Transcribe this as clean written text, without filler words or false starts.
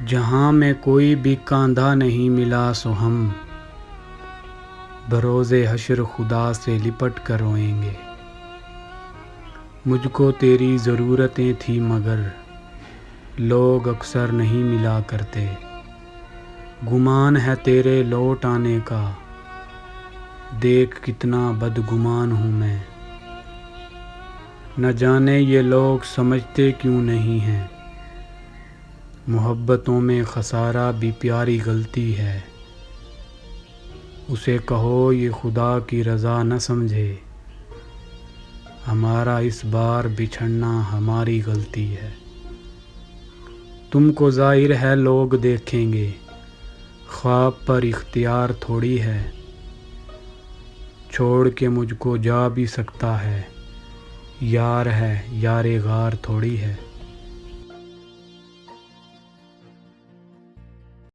جہاں میں کوئی بھی کاندھا نہیں ملا سو ہم بروز حشر خدا سے لپٹ کر روئیں گے۔ مجھ کو تیری ضرورتیں تھی مگر لوگ اکثر نہیں ملا کرتے۔ گمان ہے تیرے لوٹ آنے کا، دیکھ کتنا بدگمان ہوں میں۔ نہ جانے یہ لوگ سمجھتے کیوں نہیں ہیں، محبتوں میں خسارہ بھی پیاری غلطی ہے۔ اسے کہو یہ خدا کی رضا نہ سمجھے، ہمارا اس بار بچھڑنا ہماری غلطی ہے۔ تم کو ظاہر ہے لوگ دیکھیں گے، خواب پر اختیار تھوڑی ہے۔ چھوڑ کے مجھ کو جا بھی سکتا ہے، یار ہے یار غار تھوڑی ہے۔